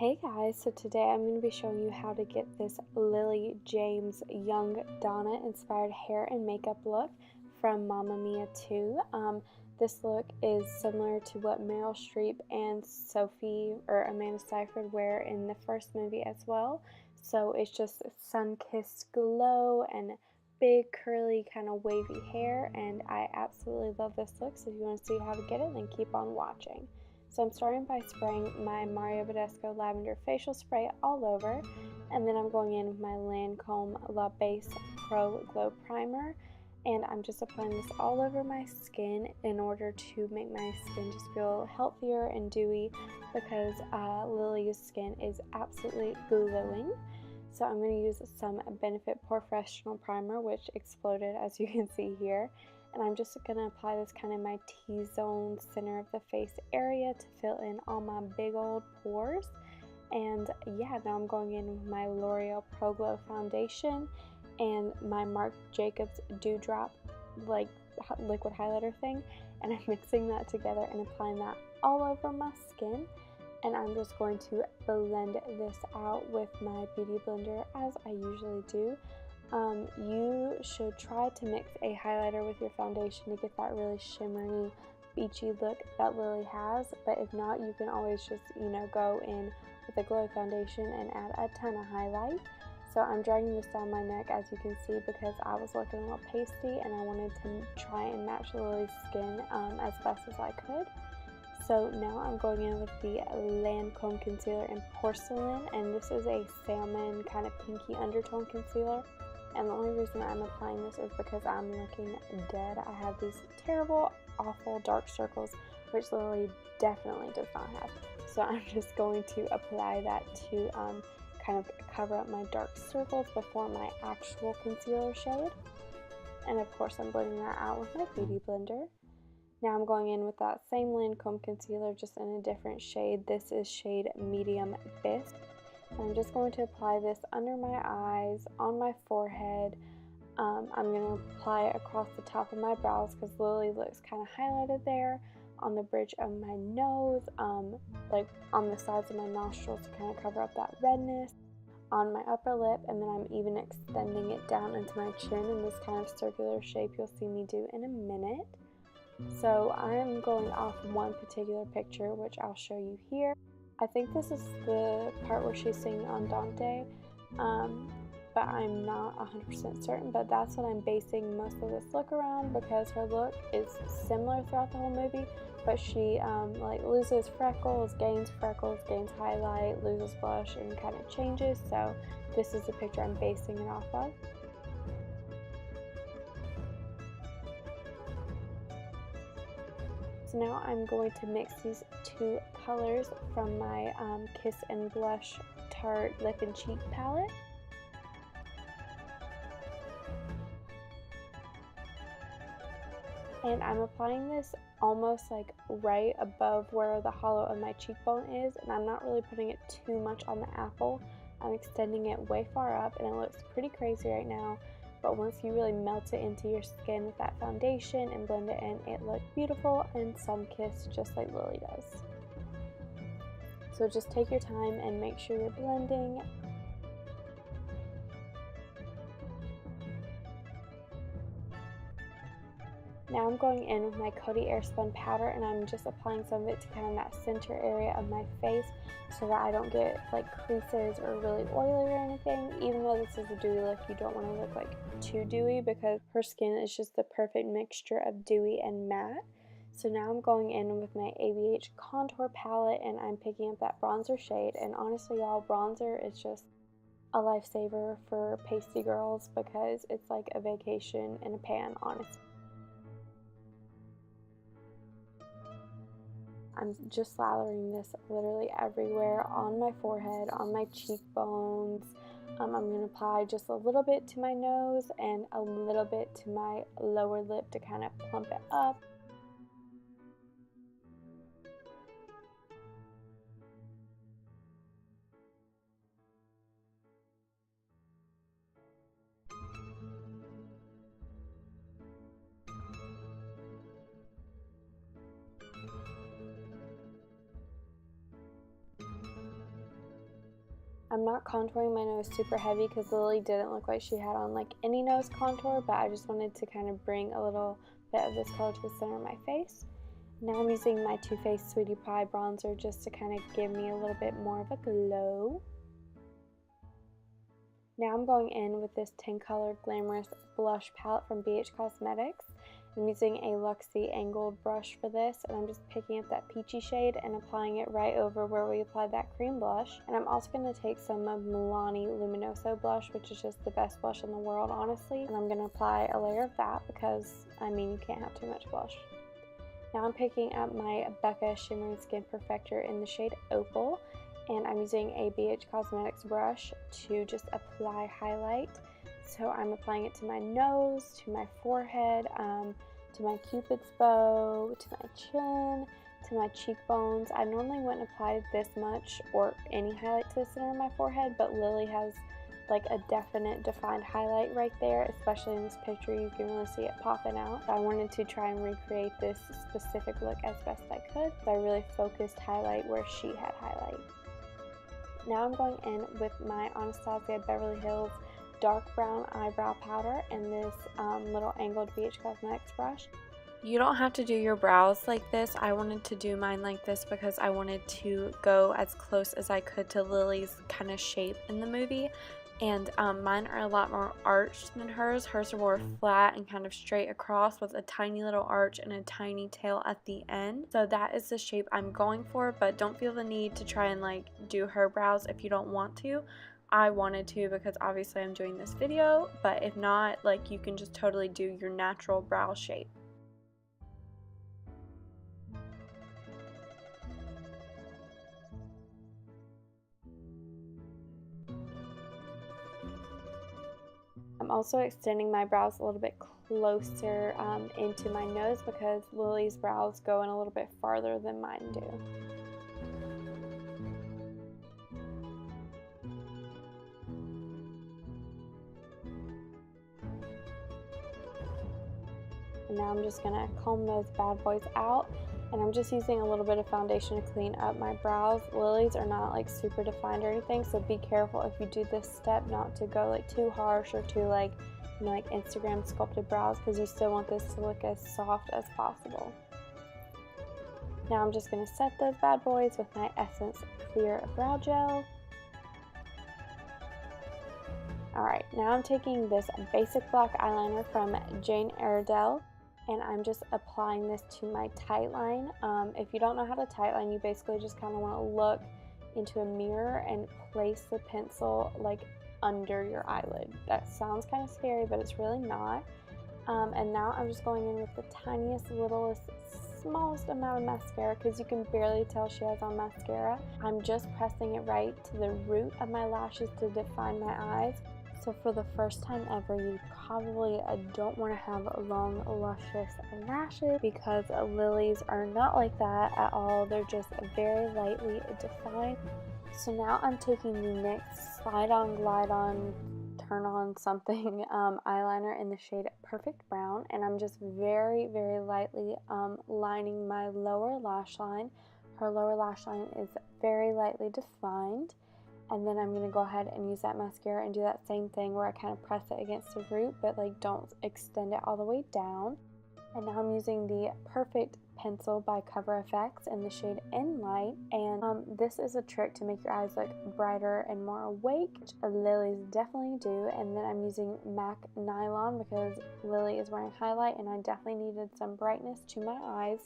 Hey guys, so today I'm going to be showing you how to get this Lily James Young Donna inspired hair and makeup look from Mamma Mia 2. This look is similar to what Meryl Streep and Sophie or Amanda Seyfried wear in the first movie as well. So it's just sun-kissed glow and big curly kind of wavy hair, and I absolutely love this look. So if you want to see how to get it, then keep on watching. So I'm starting by spraying my Badescu Lavender facial spray all over, and then I'm going in with my Lancôme La Base Pro Glow Primer, and I'm just applying this all over my skin in order to make my skin just feel healthier and dewy, because Lily's skin is absolutely glowing. So I'm going to use some Benefit Porefessional Primer, which exploded as you can see here. And I'm just going to apply this kind of my T-zone center of the face area to fill in all my big old pores. And yeah, now I'm going in with my L'Oreal Pro Glow Foundation and my Marc Jacobs Dewdrop like liquid highlighter thing. And I'm mixing that together and applying that all over my skin. And I'm just going to blend this out with my beauty blender as I usually do. You should try to mix a highlighter with your foundation to get that really shimmery, beachy look that Lily has, but if not, you can always just, go in with a glow foundation and add a ton of highlight. So I'm dragging this down my neck, as you can see, because I was looking a little pasty and I wanted to try and match Lily's skin as best as I could. So now I'm going in with the Lancôme concealer in Porcelaine, and this is a salmon kind of pinky undertone concealer. And the only reason I'm applying this is because I'm looking dead. I have these terrible, awful dark circles, which Lily definitely does not have. So I'm just going to apply that to kind of cover up my dark circles before my actual concealer shade. And of course I'm blending that out with my beauty blender. Now I'm going in with that same Lancôme concealer, just in a different shade. This is shade Medium Bisque. I'm just going to apply this under my eyes, on my forehead. I'm going to apply it across the top of my brows because Lily looks kind of highlighted there, on the bridge of my nose, like on the sides of my nostrils to kind of cover up that redness, on my upper lip, and then I'm even extending it down into my chin in this kind of circular shape you'll see me do in a minute. So I'm going off one particular picture, which I'll show you here. I think this is the part where she's singing Andante, but I'm not 100% certain, but that's what I'm basing most of this look around, because her look is similar throughout the whole movie, but she loses freckles, gains highlight, loses blush, and kind of changes. So this is the picture I'm basing it off of. So now I'm going to mix these two colors from my Kiss and Blush Tarte Lip and Cheek palette. And I'm applying this almost like right above where the hollow of my cheekbone is, and I'm not really putting it too much on the apple. I'm extending it way far up, and it looks pretty crazy right now. But once you really melt it into your skin with that foundation and blend it in, it looks beautiful and sun-kissed just like Lily does. So just take your time and make sure you're blending. Now I'm going in with my Coty Airspun powder, and I'm just applying some of it to kind of that center area of my face so that I don't get like creases or really oily or anything. Even though this is a dewy look, you don't want to look like too dewy, because her skin is just the perfect mixture of dewy and matte. So now I'm going in with my AHHH contour palette, and I'm picking up that bronzer shade. And honestly, y'all, bronzer is just a lifesaver for pasty girls, because it's like a vacation in a pan, honestly. I'm just slathering this literally everywhere, on my forehead, on my cheekbones. I'm going to apply just a little bit to my nose and a little bit to my lower lip to kind of plump it up. I'm not contouring my nose super heavy because Lily didn't look like she had on like any nose contour, but I just wanted to kind of bring a little bit of this color to the center of my face. Now I'm using my Too Faced Sweetie Pie bronzer just to kind of give me a little bit more of a glow. Now I'm going in with this 10 Color Glamorous Blush Palette from BH Cosmetics. I'm using a Luxie angled brush for this, and I'm just picking up that peachy shade and applying it right over where we applied that cream blush. And I'm also going to take some of Milani Luminoso blush, which is just the best blush in the world, honestly. And I'm going to apply a layer of that because, I mean, you can't have too much blush. Now I'm picking up my Becca Shimmering Skin Perfector in the shade Opal, and I'm using a BH Cosmetics brush to just apply highlight. So I'm applying it to my nose, to my forehead, to my cupid's bow, to my chin, to my cheekbones. I normally wouldn't apply this much or any highlight to the center of my forehead, but Lily has like a definite defined highlight right there, especially in this picture. You can really see it popping out. I wanted to try and recreate this specific look as best I could, so I really focused highlight where she had highlight. Now I'm going in with my Anastasia Beverly Hills dark brown eyebrow powder and this little angled BH Cosmetics brush. You don't have to do your brows like this. I wanted to do mine like this because I wanted to go as close as I could to Lily's kind of shape in the movie. And mine are a lot more arched than hers. Hers are more flat and kind of straight across with a tiny little arch and a tiny tail at the end. So that is the shape I'm going for, but don't feel the need to try and like do her brows if you don't want to. I wanted to because obviously I'm doing this video, but if not, like you can just totally do your natural brow shape. I'm also extending my brows a little bit closer into my nose because Lily's brows go in a little bit farther than mine do. And now I'm just going to comb those bad boys out, and I'm just using a little bit of foundation to clean up my brows. Lily's are not like super defined or anything, so be careful if you do this step not to go like too harsh or too like, you know, like Instagram sculpted brows, because you still want this to look as soft as possible. Now I'm just going to set those bad boys with my Essence Clear Brow Gel. Alright, now I'm taking this basic black eyeliner from Jane Iredale, and I'm just applying this to my tight line. If you don't know how to tight line, you basically just kind of want to look into a mirror and place the pencil like under your eyelid. That sounds kind of scary, but it's really not. And now I'm just going in with the tiniest, littlest, smallest amount of mascara because you can barely tell she has on mascara. I'm just pressing it right to the root of my lashes to define my eyes. So for the first time ever, you probably don't want to have long, luscious lashes because Lily's are not like that at all. They're just very lightly defined. So now I'm taking the NYX Slide On, Glide On, Turn On something eyeliner in the shade Perfect Brown, and I'm just very, very lightly lining my lower lash line. Her lower lash line is very lightly defined. And then I'm going to go ahead and use that mascara and do that same thing where I kind of press it against the root, but like don't extend it all the way down. And now I'm using the Perfect Pencil by Cover FX in the shade In Light. And this is a trick to make your eyes look brighter and more awake, which Lily's definitely do. And then I'm using MAC Nylon because Lily is wearing highlight and I definitely needed some brightness to my eyes.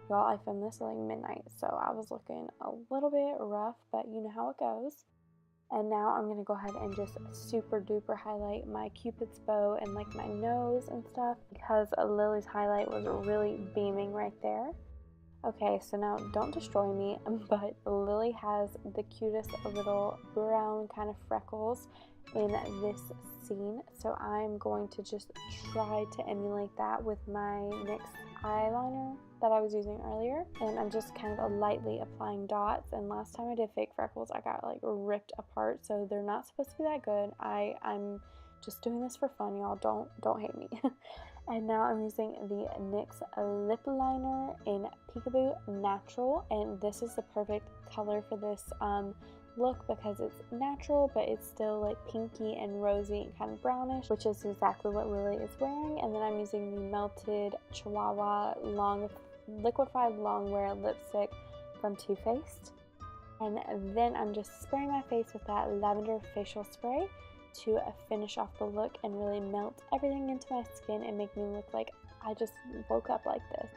Y'all, I filmed this at like midnight, so I was looking a little bit rough, but you know how it goes. And now I'm going to go ahead and just super duper highlight my cupid's bow and like my nose and stuff because Lily's highlight was really beaming right there. Okay, so now don't destroy me, but Lily has the cutest little brown kind of freckles in this scene, so I'm going to just try to emulate that with my NYX eyeliner that I was using earlier, and I'm just kind of lightly applying dots. And last time I did fake freckles, I got like ripped apart, so they're not supposed to be that good. I'm just doing this for fun, y'all. Don't hate me. And now I'm using the NYX lip liner in Peekaboo Natural, and this is the perfect color for this look because it's natural, but it's still like pinky and rosy and kind of brownish, which is exactly what Lily is wearing. And then I'm using the Melted Chihuahua liquefied longwear lipstick from Too Faced. And then I'm just spraying my face with that lavender facial spray to finish off the look and really melt everything into my skin and make me look like I just woke up like this.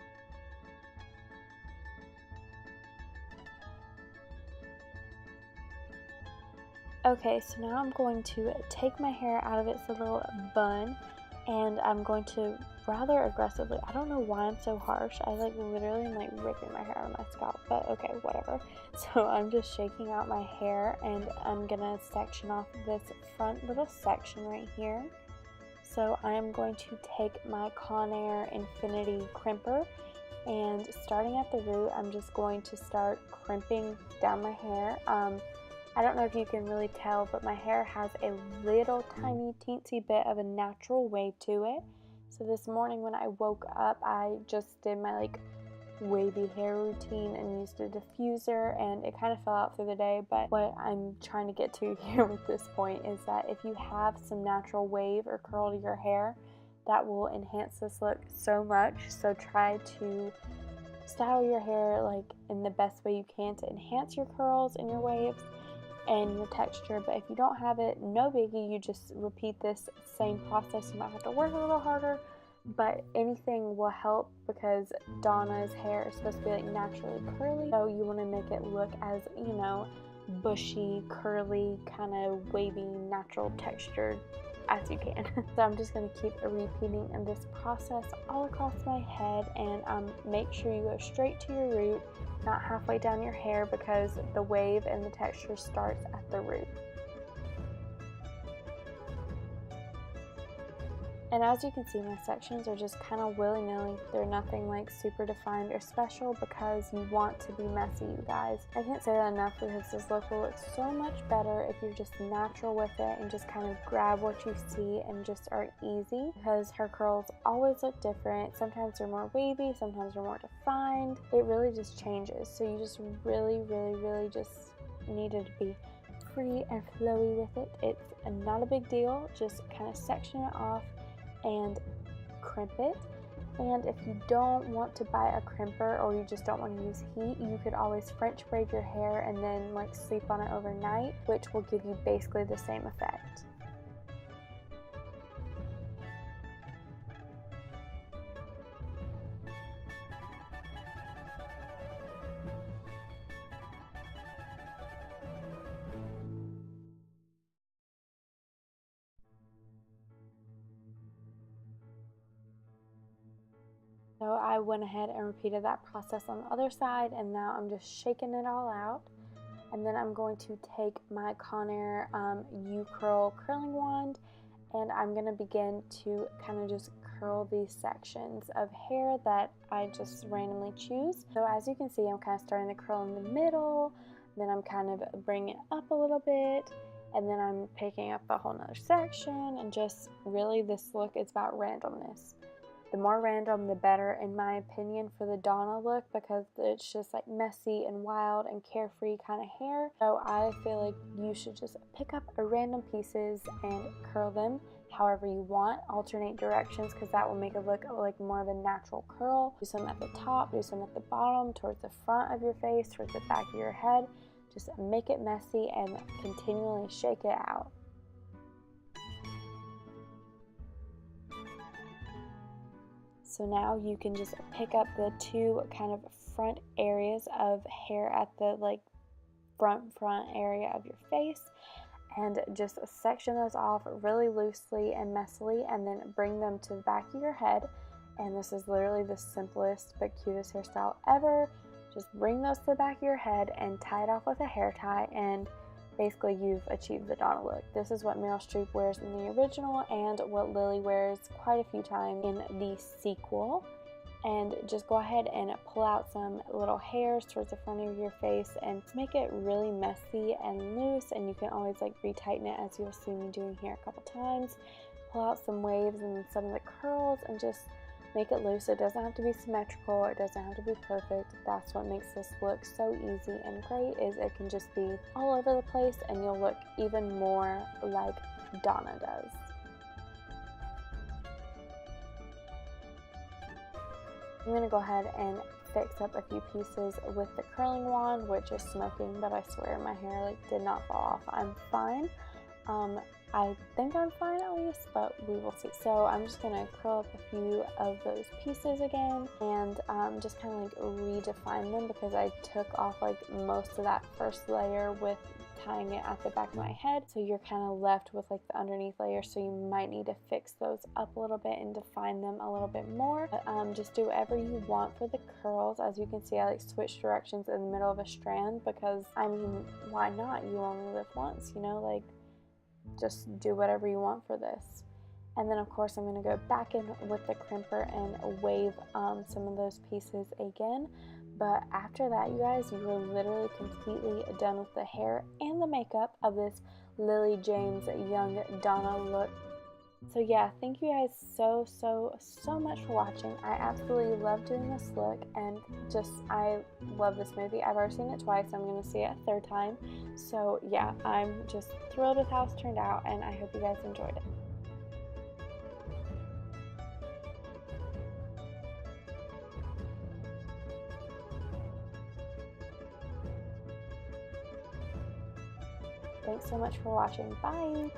Okay, so now I'm going to take my hair out of its little bun, and I'm going to rather aggressively, I don't know why I'm so harsh, I like literally am like ripping my hair out of my scalp, but okay, whatever. So I'm just shaking out my hair, and I'm gonna section off this front little section right here. So I am going to take my Conair Infinity Crimper, and starting at the root, I'm just going to start crimping down my hair. I don't know if you can really tell, but my hair has a little tiny teensy bit of a natural wave to it. So this morning when I woke up, I just did my like wavy hair routine and used a diffuser, and it kind of fell out through the day. But what I'm trying to get to here with this point is that if you have some natural wave or curl to your hair, that will enhance this look so much. So try to style your hair like in the best way you can to enhance your curls and your waves and your texture. But if you don't have it, no biggie, you just repeat this same process. You might have to work a little harder, but anything will help because Donna's hair is supposed to be like naturally curly, so you want to make it look as, you know, bushy, curly, kind of wavy, natural textured as you can. So I'm just going to keep repeating in this process all across my head, and make sure you go straight to your root, not halfway down your hair, because the wave and the texture starts at the root. And as you can see, my sections are just kind of willy-nilly. They're nothing like super defined or special because you want to be messy, you guys. I can't say that enough because this look will look so much better if you're just natural with it and just kind of grab what you see and just are easy, because her curls always look different. Sometimes they're more wavy, sometimes they're more defined. It really just changes. So you just really just needed to be free and flowy with it. It's not a big deal. Just kind of section it off and crimp it. And if you don't want to buy a crimper, or you just don't want to use heat, you could always French braid your hair and then like sleep on it overnight, which will give you basically the same effect. So I went ahead and repeated that process on the other side, and now I'm just shaking it all out. And then I'm going to take my Conair U-Curl curling wand, and I'm going to begin to kind of just curl these sections of hair that I just randomly choose. So as you can see, I'm kind of starting to curl in the middle, then I'm kind of bringing it up a little bit, and then I'm picking up a whole nother section, and just really this look is about randomness. The more random, the better, in my opinion, for the Donna look, because it's just like messy and wild and carefree kind of hair. So I feel like you should just pick up random pieces and curl them however you want. Alternate directions, because that will make it look like more of a natural curl. Do some at the top, do some at the bottom, towards the front of your face, towards the back of your head. Just make it messy and continually shake it out. So now you can just pick up the two kind of front areas of hair at the like front area of your face, and just section those off really loosely and messily, and then bring them to the back of your head. And this is literally the simplest but cutest hairstyle ever. Just bring those to the back of your head and tie it off with a hair tie, and basically you've achieved the Donna look. This is what Meryl Streep wears in the original and what Lily wears quite a few times in the sequel. And just go ahead and pull out some little hairs towards the front of your face and make it really messy and loose, and you can always like retighten it, as you'll see me doing here a couple times. Pull out some waves and some of the curls and just make it loose. It doesn't have to be symmetrical, it doesn't have to be perfect. That's what makes this look so easy and great, is it can just be all over the place and you'll look even more like Donna does. I'm going to go ahead and fix up a few pieces with the curling wand, which is smoking, but I swear my hair like did not fall off. I'm fine. I think I'm fine at least, but we will see. So I'm just going to curl up a few of those pieces again and just kind of like redefine them, because I took off like most of that first layer with tying it at the back of my head, so you're kind of left with like the underneath layer, so you might need to fix those up a little bit and define them a little bit more. But just do whatever you want for the curls. As you can see, I like switched directions in the middle of a strand, because I mean, why not? You only live once, you know, like just do whatever you want for this. And then of course I'm going to go back in with the crimper and wave some of those pieces again. But after that, you guys, you are literally completely done with the hair and the makeup of this Lily James Young Donna look. So yeah, thank you guys so much for watching. I absolutely love doing this look, and just I love this movie. I've already seen it twice. I'm going to see it a third time. So yeah, I'm just thrilled with how it's turned out, and I hope you guys enjoyed it. Thanks so much for watching. Bye!